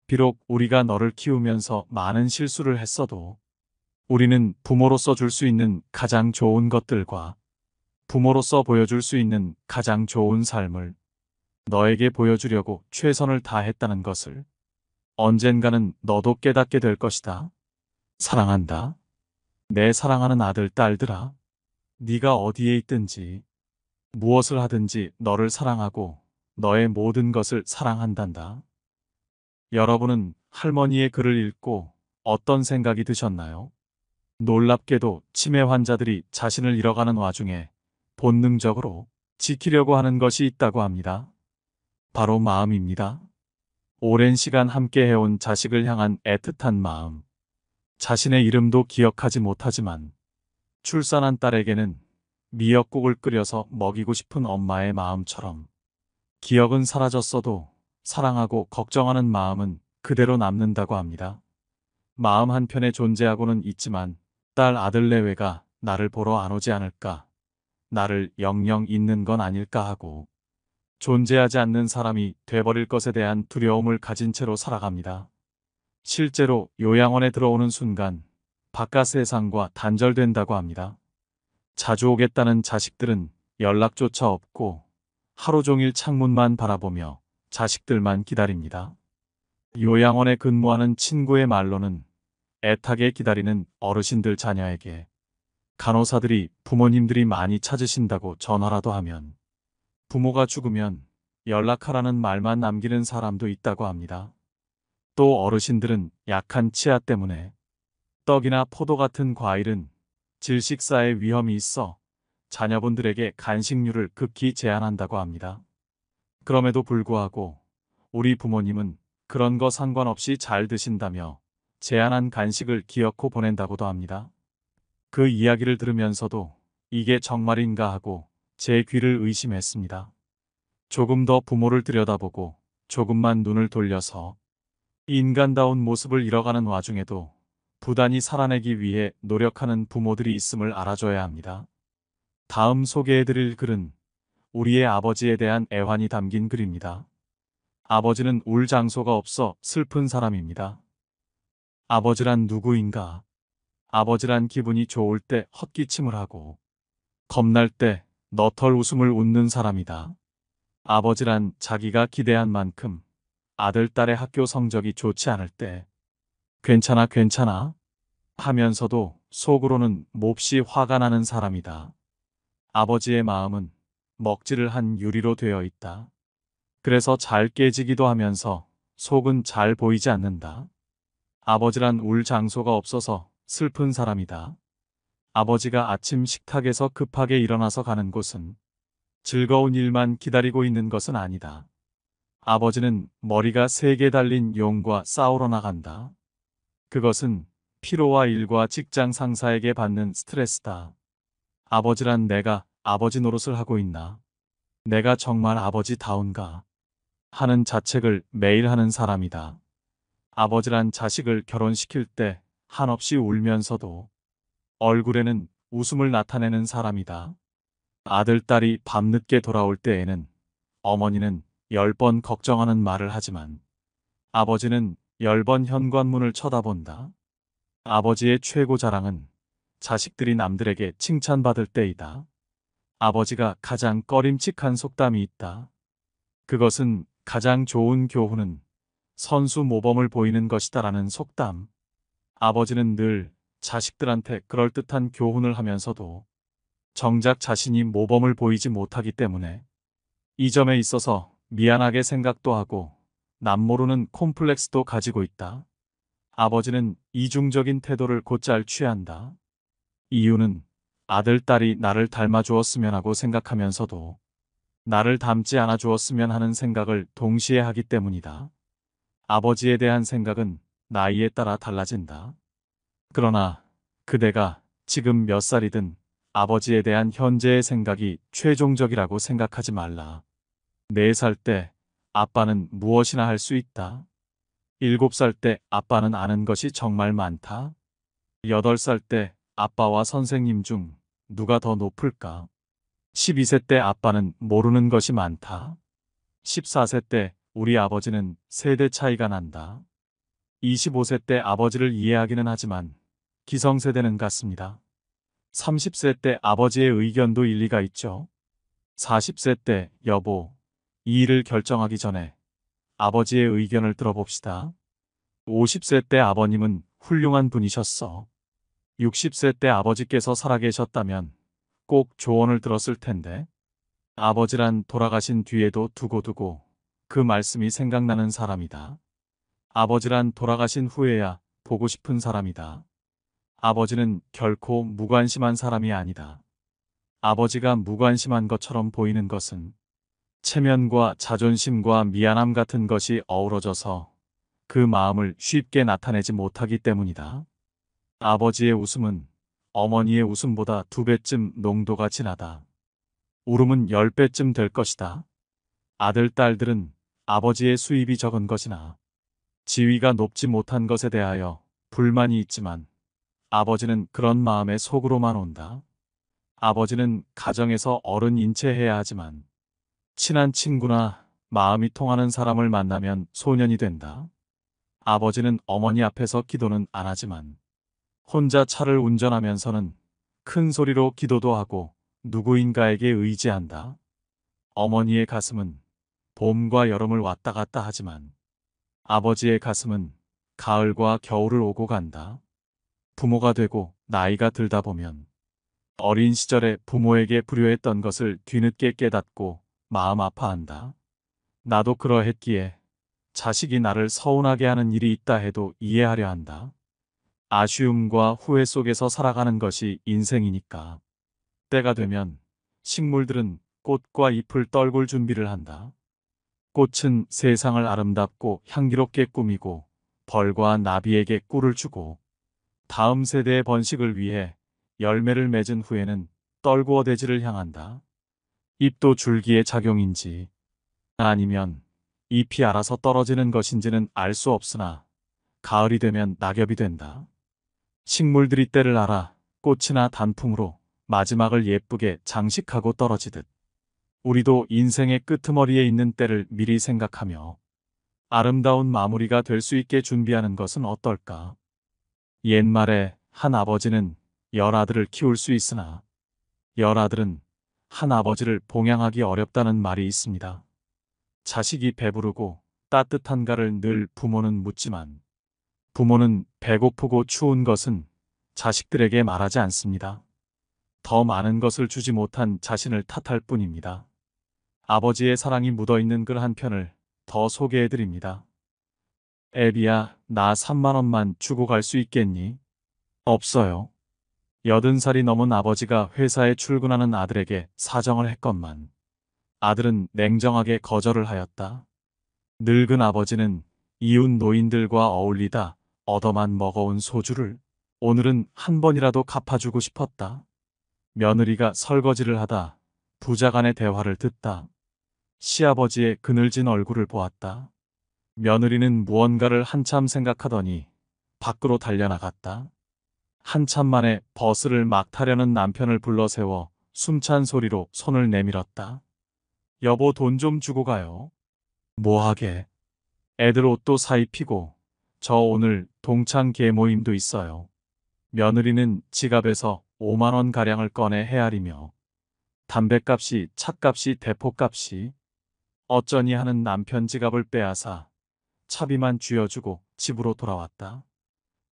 비록 우리가 너를 키우면서 많은 실수를 했어도 우리는 부모로서 줄 수 있는 가장 좋은 것들과 부모로서 보여줄 수 있는 가장 좋은 삶을 너에게 보여주려고 최선을 다했다는 것을 언젠가는 너도 깨닫게 될 것이다. 사랑한다. 내 사랑하는 아들, 딸들아. 네가 어디에 있든지 무엇을 하든지 너를 사랑하고 너의 모든 것을 사랑한단다. 여러분은 할머니의 글을 읽고 어떤 생각이 드셨나요? 놀랍게도 치매 환자들이 자신을 잃어가는 와중에 본능적으로 지키려고 하는 것이 있다고 합니다. 바로 마음입니다. 오랜 시간 함께 해온 자식을 향한 애틋한 마음. 자신의 이름도 기억하지 못하지만 출산한 딸에게는 미역국을 끓여서 먹이고 싶은 엄마의 마음처럼 기억은 사라졌어도 사랑하고 걱정하는 마음은 그대로 남는다고 합니다. 마음 한편에 존재하고는 있지만 딸 아들 내외가 나를 보러 안 오지 않을까, 나를 영영 잊는 건 아닐까 하고 존재하지 않는 사람이 돼버릴 것에 대한 두려움을 가진 채로 살아갑니다. 실제로 요양원에 들어오는 순간 바깥 세상과 단절된다고 합니다. 자주 오겠다는 자식들은 연락조차 없고 하루 종일 창문만 바라보며 자식들만 기다립니다. 요양원에 근무하는 친구의 말로는 애타게 기다리는 어르신들 자녀에게 간호사들이 부모님들이 많이 찾으신다고 전화라도 하면 부모가 죽으면 연락하라는 말만 남기는 사람도 있다고 합니다. 또 어르신들은 약한 치아 때문에 떡이나 포도 같은 과일은 질식사의 위험이 있어 자녀분들에게 간식류를 극히 제한한다고 합니다. 그럼에도 불구하고 우리 부모님은 그런 거 상관없이 잘 드신다며 제안한 간식을 기어코 보낸다고도 합니다. 그 이야기를 들으면서도 이게 정말인가 하고 제 귀를 의심했습니다. 조금 더 부모를 들여다보고 조금만 눈을 돌려서 인간다운 모습을 잃어가는 와중에도 부단히 살아내기 위해 노력하는 부모들이 있음을 알아줘야 합니다. 다음 소개해드릴 글은 우리의 아버지에 대한 애환이 담긴 글입니다. 아버지는 울 장소가 없어 슬픈 사람입니다. 아버지란 누구인가? 아버지란 기분이 좋을 때 헛기침을 하고 겁날 때 너털 웃음을 웃는 사람이다. 아버지란 자기가 기대한 만큼 아들, 딸의 학교 성적이 좋지 않을 때 괜찮아, 괜찮아 하면서도 속으로는 몹시 화가 나는 사람이다. 아버지의 마음은 먹지를 한 유리로 되어 있다. 그래서 잘 깨지기도 하면서 속은 잘 보이지 않는다. 아버지란 울 장소가 없어서 슬픈 사람이다. 아버지가 아침 식탁에서 급하게 일어나서 가는 곳은 즐거운 일만 기다리고 있는 것은 아니다. 아버지는 머리가 3개 달린 용과 싸우러 나간다. 그것은 피로와 일과 직장 상사에게 받는 스트레스다. 아버지란 내가 아버지 노릇을 하고 있나? 내가 정말 아버지다운가? 하는 자책을 매일 하는 사람이다. 아버지란 자식을 결혼시킬 때 한없이 울면서도 얼굴에는 웃음을 나타내는 사람이다. 아들, 딸이 밤늦게 돌아올 때에는 어머니는 10번 걱정하는 말을 하지만 아버지는 10번 현관문을 쳐다본다. 아버지의 최고 자랑은 자식들이 남들에게 칭찬받을 때이다. 아버지가 가장 꺼림칙한 속담이 있다. 그것은 가장 좋은 교훈은 선수 모범을 보이는 것이다라는 속담. 아버지는 늘 자식들한테 그럴듯한 교훈을 하면서도 정작 자신이 모범을 보이지 못하기 때문에 이 점에 있어서 미안하게 생각도 하고 남모르는 콤플렉스도 가지고 있다. 아버지는 이중적인 태도를 곧잘 취한다. 이유는 아들, 딸이 나를 닮아 주었으면 하고 생각하면서도 나를 닮지 않아 주었으면 하는 생각을 동시에 하기 때문이다. 아버지에 대한 생각은 나이에 따라 달라진다. 그러나 그대가 지금 몇 살이든 아버지에 대한 현재의 생각이 최종적이라고 생각하지 말라. 4살 때 아빠는 무엇이나 할 수 있다. 7살 때 아빠는 아는 것이 정말 많다. 8살 때 아빠와 선생님 중 누가 더 높을까? 12세 때 아빠는 모르는 것이 많다. 14세 때 우리 아버지는 세대 차이가 난다. 25세 때 아버지를 이해하기는 하지만 기성세대는 같습니다. 30세 때 아버지의 의견도 일리가 있죠. 40세 때 여보, 이 일을 결정하기 전에 아버지의 의견을 들어봅시다. 50세 때 아버님은 훌륭한 분이셨어. 60세 때 아버지께서 살아계셨다면 꼭 조언을 들었을 텐데. 아버지란 돌아가신 뒤에도 두고두고 그 말씀이 생각나는 사람이다. 아버지란 돌아가신 후에야 보고 싶은 사람이다. 아버지는 결코 무관심한 사람이 아니다. 아버지가 무관심한 것처럼 보이는 것은 체면과 자존심과 미안함 같은 것이 어우러져서 그 마음을 쉽게 나타내지 못하기 때문이다. 아버지의 웃음은 어머니의 웃음보다 2배쯤 농도가 진하다. 울음은 10배쯤 될 것이다. 아들, 딸들은 아버지의 수입이 적은 것이나 지위가 높지 못한 것에 대하여 불만이 있지만 아버지는 그런 마음에 속으로만 온다. 아버지는 가정에서 어른 인체해야 하지만 친한 친구나 마음이 통하는 사람을 만나면 소년이 된다. 아버지는 어머니 앞에서 기도는 안 하지만 혼자 차를 운전하면서는 큰 소리로 기도도 하고 누구인가에게 의지한다. 어머니의 가슴은 봄과 여름을 왔다 갔다 하지만 아버지의 가슴은 가을과 겨울을 오고 간다. 부모가 되고 나이가 들다 보면 어린 시절에 부모에게 불효했던 것을 뒤늦게 깨닫고 마음 아파한다. 나도 그러했기에 자식이 나를 서운하게 하는 일이 있다 해도 이해하려 한다. 아쉬움과 후회 속에서 살아가는 것이 인생이니까. 때가 되면 식물들은 꽃과 잎을 떨굴 준비를 한다. 꽃은 세상을 아름답고 향기롭게 꾸미고 벌과 나비에게 꿀을 주고 다음 세대의 번식을 위해 열매를 맺은 후에는 떨구어대지를 향한다. 잎도 줄기의 작용인지 아니면 잎이 알아서 떨어지는 것인지는 알 수 없으나 가을이 되면 낙엽이 된다. 식물들이 때를 알아 꽃이나 단풍으로 마지막을 예쁘게 장식하고 떨어지듯 우리도 인생의 끄트머리에 있는 때를 미리 생각하며 아름다운 마무리가 될 수 있게 준비하는 것은 어떨까? 옛말에 한 아버지는 열 아들을 키울 수 있으나 열 아들은 한 아버지를 봉양하기 어렵다는 말이 있습니다. 자식이 배부르고 따뜻한가를 늘 부모는 묻지만 부모는 배고프고 추운 것은 자식들에게 말하지 않습니다. 더 많은 것을 주지 못한 자신을 탓할 뿐입니다. 아버지의 사랑이 묻어있는 글 한 편을 더 소개해드립니다. 애비야, 나 3만 원만 주고 갈 수 있겠니? 없어요. 80살이 넘은 아버지가 회사에 출근하는 아들에게 사정을 했건만 아들은 냉정하게 거절을 하였다. 늙은 아버지는 이웃 노인들과 어울리다 얻어만 먹어온 소주를 오늘은 한 번이라도 갚아주고 싶었다. 며느리가 설거지를 하다 부자 간의 대화를 듣다. 시아버지의 그늘진 얼굴을 보았다. 며느리는 무언가를 한참 생각하더니 밖으로 달려나갔다. 한참 만에 버스를 막 타려는 남편을 불러세워 숨찬 소리로 손을 내밀었다. 여보, 돈 좀 주고 가요. 뭐하게? 애들 옷도 사입히고 저 오늘 동창 계모임도 있어요. 며느리는 지갑에서 5만 원 가량을 꺼내 헤아리며 담뱃값이, 차값이, 대포값이 어쩌니 하는 남편 지갑을 빼앗아 차비만 쥐어주고 집으로 돌아왔다.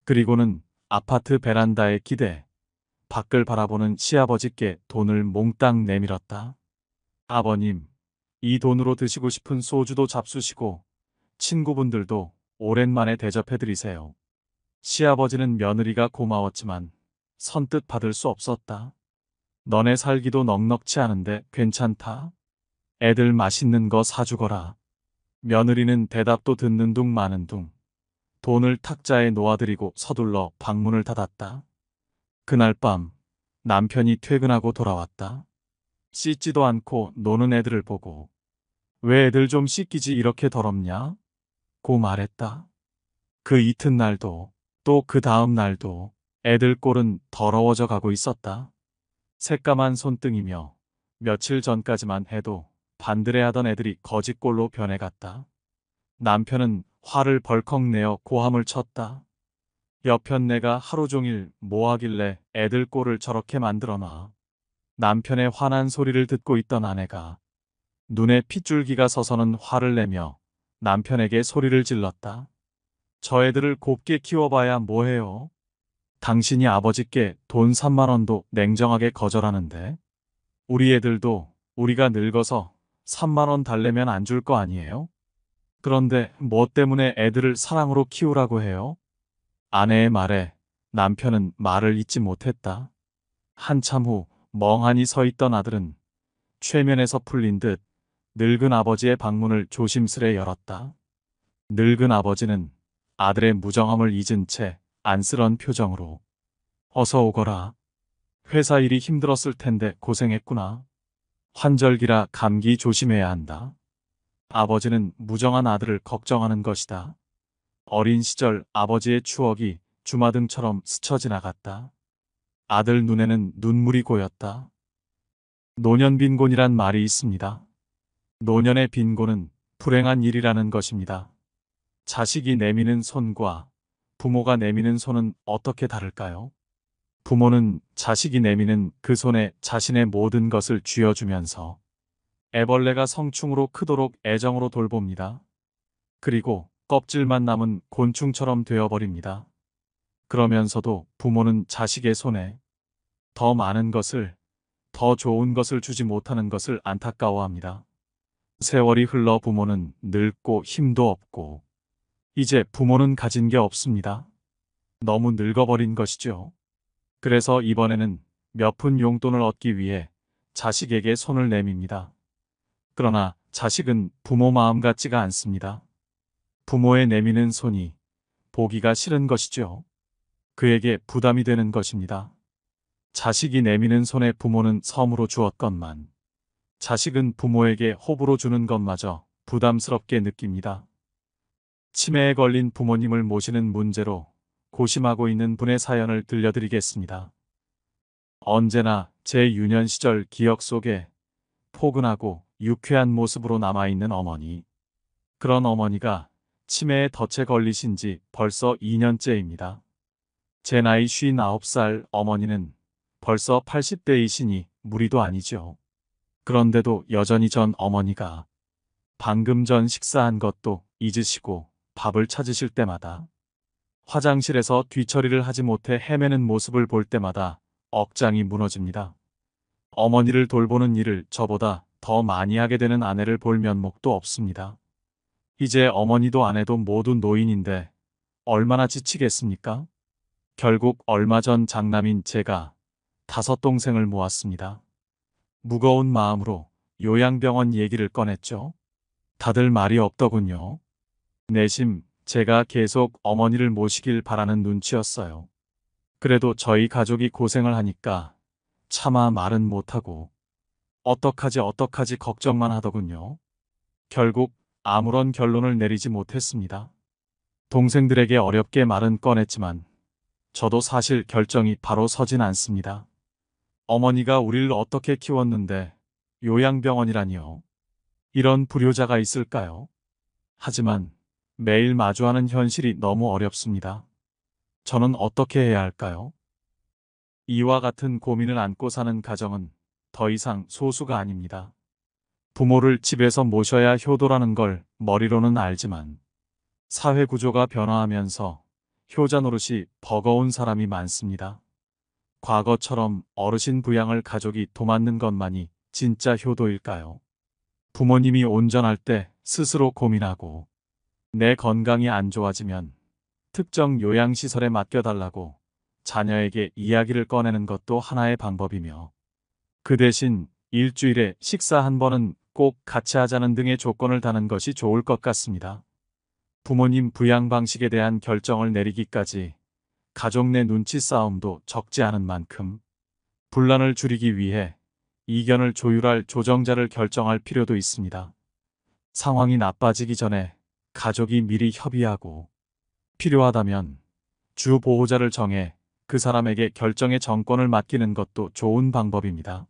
그리고는 아파트 베란다에 기대 밖을 바라보는 시아버지께 돈을 몽땅 내밀었다. 아버님, 이 돈으로 드시고 싶은 소주도 잡수시고 친구분들도 오랜만에 대접해드리세요. 시아버지는 며느리가 고마웠지만 선뜻 받을 수 없었다. 너네 살기도 넉넉치 않은데 괜찮다? 애들 맛있는 거 사주거라. 며느리는 대답도 듣는 둥 마는 둥 돈을 탁자에 놓아드리고 서둘러 방문을 닫았다. 그날 밤 남편이 퇴근하고 돌아왔다. 씻지도 않고 노는 애들을 보고 왜 애들 좀 씻기지 이렇게 더럽냐? 고 말했다. 그 이튿날도 또 그 다음 날도 애들 꼴은 더러워져 가고 있었다. 새까만 손등이며 며칠 전까지만 해도 반들해하던 애들이 거짓꼴로 변해갔다. 남편은 화를 벌컥 내어 고함을 쳤다. 여편 내가 하루 종일 뭐하길래 애들 꼴을 저렇게 만들어놔. 남편의 화난 소리를 듣고 있던 아내가 눈에 핏줄기가 서서는 화를 내며 남편에게 소리를 질렀다. 저 애들을 곱게 키워봐야 뭐해요? 당신이 아버지께 돈 3만 원도 냉정하게 거절하는데 우리 애들도 우리가 늙어서 3만 원 달래면 안 줄 거 아니에요? 그런데 뭐 때문에 애들을 사랑으로 키우라고 해요? 아내의 말에 남편은 말을 잇지 못했다. 한참 후 멍하니 서 있던 아들은 최면에서 풀린 듯 늙은 아버지의 방문을 조심스레 열었다. 늙은 아버지는 아들의 무정함을 잊은 채 안쓰러운 표정으로 어서 오거라. 회사 일이 힘들었을 텐데 고생했구나. 환절기라 감기 조심해야 한다. 아버지는 무정한 아들을 걱정하는 것이다. 어린 시절 아버지의 추억이 주마등처럼 스쳐 지나갔다. 아들 눈에는 눈물이 고였다. 노년빈곤이란 말이 있습니다. 노년의 빈곤은 불행한 일이라는 것입니다. 자식이 내미는 손과 부모가 내미는 손은 어떻게 다를까요? 부모는 자식이 내미는 그 손에 자신의 모든 것을 쥐어주면서 애벌레가 성충으로 크도록 애정으로 돌봅니다. 그리고 껍질만 남은 곤충처럼 되어버립니다. 그러면서도 부모는 자식의 손에 더 많은 것을, 더 좋은 것을 주지 못하는 것을 안타까워합니다. 세월이 흘러 부모는 늙고 힘도 없고 이제 부모는 가진 게 없습니다. 너무 늙어버린 것이죠. 그래서 이번에는 몇 푼 용돈을 얻기 위해 자식에게 손을 내밉니다. 그러나 자식은 부모 마음 같지가 않습니다. 부모의 내미는 손이 보기가 싫은 것이죠. 그에게 부담이 되는 것입니다. 자식이 내미는 손에 부모는 섬으로 주었건만 자식은 부모에게 호불호 주는 것마저 부담스럽게 느낍니다. 치매에 걸린 부모님을 모시는 문제로 고심하고 있는 분의 사연을 들려드리겠습니다. 언제나 제 유년 시절 기억 속에 포근하고 유쾌한 모습으로 남아있는 어머니. 그런 어머니가 치매에 덫에 걸리신 지 벌써 2년째입니다. 제 나이 59살 어머니는 벌써 80대이시니 무리도 아니죠. 그런데도 여전히 전 어머니가 방금 전 식사한 것도 잊으시고 밥을 찾으실 때마다 화장실에서 뒤처리를 하지 못해 헤매는 모습을 볼 때마다 억장이 무너집니다. 어머니를 돌보는 일을 저보다 더 많이 하게 되는 아내를 볼 면목도 없습니다. 이제 어머니도 아내도 모두 노인인데 얼마나 지치겠습니까? 결국 얼마 전 장남인 제가 5동생을 모았습니다. 무거운 마음으로 요양병원 얘기를 꺼냈죠. 다들 말이 없더군요. 내심 제가 계속 어머니를 모시길 바라는 눈치였어요. 그래도 저희 가족이 고생을 하니까 차마 말은 못하고 어떡하지 걱정만 하더군요. 결국 아무런 결론을 내리지 못했습니다. 동생들에게 어렵게 말은 꺼냈지만 저도 사실 결정이 바로 서진 않습니다. 어머니가 우리를 어떻게 키웠는데 요양병원이라니요. 이런 불효자가 있을까요? 하지만 매일 마주하는 현실이 너무 어렵습니다. 저는 어떻게 해야 할까요? 이와 같은 고민을 안고 사는 가정은 더 이상 소수가 아닙니다. 부모를 집에서 모셔야 효도라는 걸 머리로는 알지만 사회 구조가 변화하면서 효자 노릇이 버거운 사람이 많습니다. 과거처럼 어르신 부양을 가족이 도맡는 것만이 진짜 효도일까요? 부모님이 온전할 때 스스로 고민하고 내 건강이 안 좋아지면 특정 요양시설에 맡겨달라고 자녀에게 이야기를 꺼내는 것도 하나의 방법이며 그 대신 일주일에 식사 한 번은 꼭 같이 하자는 등의 조건을 다는 것이 좋을 것 같습니다. 부모님 부양 방식에 대한 결정을 내리기까지 가족 내 눈치 싸움도 적지 않은 만큼 분란을 줄이기 위해 이견을 조율할 조정자를 결정할 필요도 있습니다. 상황이 나빠지기 전에 가족이 미리 협의하고 필요하다면 주 보호자를 정해 그 사람에게 결정의 정권을 맡기는 것도 좋은 방법입니다.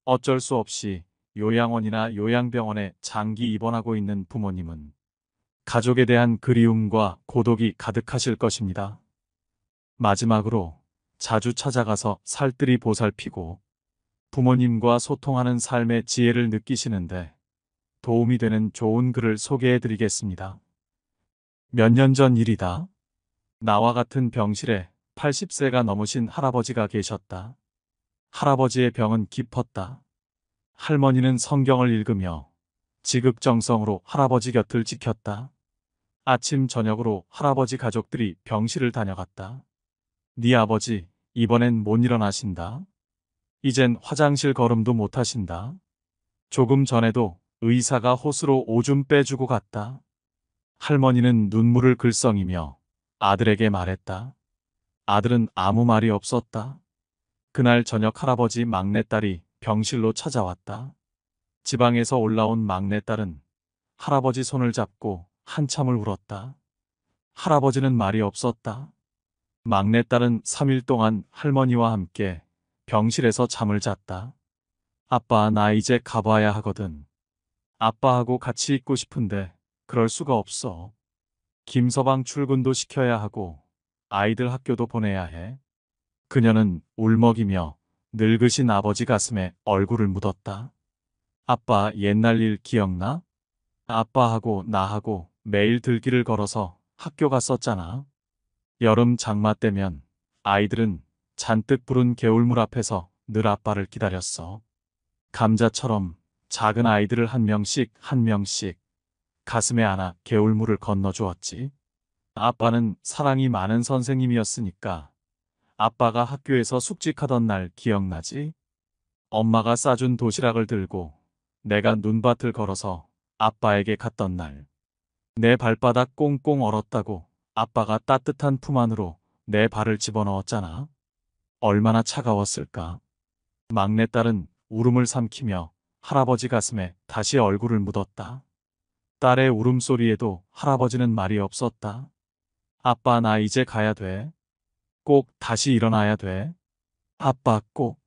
어쩔 수 없이 요양원이나 요양병원에 장기 입원하고 있는 부모님은 가족에 대한 그리움과 고독이 가득하실 것입니다. 마지막으로 자주 찾아가서 살뜰히 보살피고 부모님과 소통하는 삶의 지혜를 느끼시는데 도움이 되는 좋은 글을 소개해 드리겠습니다. 몇 년 전 일이다. 나와 같은 병실에 80세가 넘으신 할아버지가 계셨다. 할아버지의 병은 깊었다. 할머니는 성경을 읽으며 지극정성으로 할아버지 곁을 지켰다. 아침 저녁으로 할아버지 가족들이 병실을 다녀갔다. 네 아버지 이번엔 못 일어나신다. 이젠 화장실 걸음도 못 하신다. 조금 전에도 의사가 호스로 오줌 빼주고 갔다. 할머니는 눈물을 글썽이며 아들에게 말했다. 아들은 아무 말이 없었다. 그날 저녁 할아버지 막내딸이 병실로 찾아왔다. 지방에서 올라온 막내딸은 할아버지 손을 잡고 한참을 울었다. 할아버지는 말이 없었다. 막내딸은 3일 동안 할머니와 함께 병실에서 잠을 잤다. 아빠, 나 이제 가봐야 하거든. 아빠하고 같이 있고 싶은데 그럴 수가 없어. 김서방 출근도 시켜야 하고 아이들 학교도 보내야 해. 그녀는 울먹이며 늙으신 아버지 가슴에 얼굴을 묻었다. 아빠 옛날 일 기억나? 아빠하고 나하고 매일 들길을 걸어서 학교 갔었잖아. 여름 장마 때면 아이들은 잔뜩 부른 개울물 앞에서 늘 아빠를 기다렸어. 감자처럼 작은 아이들을 한 명씩 가슴에 안아 개울물을 건너주었지. 아빠는 사랑이 많은 선생님이었으니까 아빠가 학교에서 숙직하던 날 기억나지? 엄마가 싸준 도시락을 들고 내가 눈밭을 걸어서 아빠에게 갔던 날. 내 발바닥 꽁꽁 얼었다고 아빠가 따뜻한 품 안으로 내 발을 집어넣었잖아. 얼마나 차가웠을까. 막내딸은 울음을 삼키며 할아버지 가슴에 다시 얼굴을 묻었다. 딸의 울음소리에도 할아버지는 말이 없었다. 아빠, 나 이제 가야 돼. 꼭 다시 일어나야 돼. 아빠, 꼭.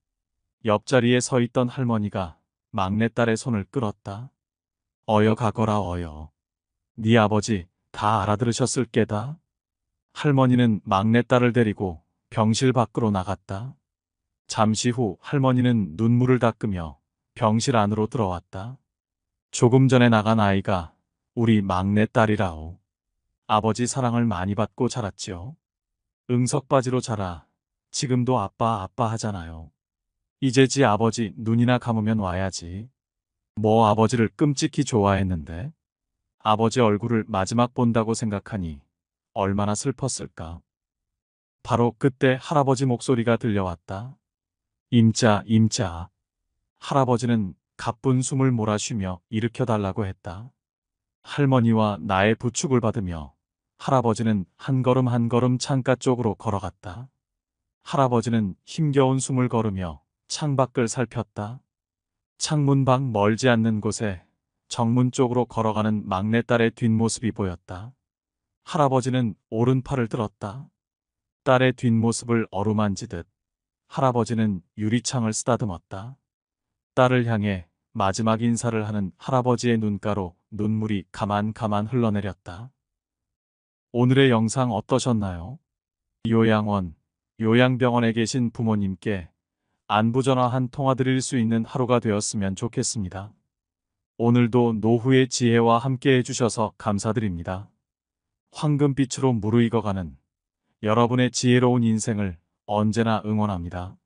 옆자리에 서 있던 할머니가 막내딸의 손을 끌었다. 어여 가거라, 어여. 네 아버지 다 알아들으셨을 게다. 할머니는 막내딸을 데리고 병실 밖으로 나갔다. 잠시 후 할머니는 눈물을 닦으며 병실 안으로 들어왔다. 조금 전에 나간 아이가 우리 막내딸이라오. 아버지 사랑을 많이 받고 자랐지요. 응석바지로 자라 지금도 아빠 아빠 하잖아요. 이제 지 아버지 눈이나 감으면 와야지. 뭐 아버지를 끔찍히 좋아했는데 아버지 얼굴을 마지막 본다고 생각하니 얼마나 슬펐을까. 바로 그때 할아버지 목소리가 들려왔다. 임자, 임자. 할아버지는 가쁜 숨을 몰아쉬며 일으켜달라고 했다. 할머니와 나의 부축을 받으며 할아버지는 한 걸음 한 걸음 창가 쪽으로 걸어갔다. 할아버지는 힘겨운 숨을 거르며 창밖을 살폈다. 창문 밖 멀지 않는 곳에 정문 쪽으로 걸어가는 막내딸의 뒷모습이 보였다. 할아버지는 오른팔을 들었다. 딸의 뒷모습을 어루만지듯 할아버지는 유리창을 쓰다듬었다. 딸을 향해 마지막 인사를 하는 할아버지의 눈가로 눈물이 가만가만 흘러내렸다. 오늘의 영상 어떠셨나요? 요양원, 요양병원에 계신 부모님께 안부전화 한 통화 드릴 수 있는 하루가 되었으면 좋겠습니다. 오늘도 노후의 지혜와 함께 해주셔서 감사드립니다. 황금빛으로 무르익어가는 여러분의 지혜로운 인생을 언제나 응원합니다.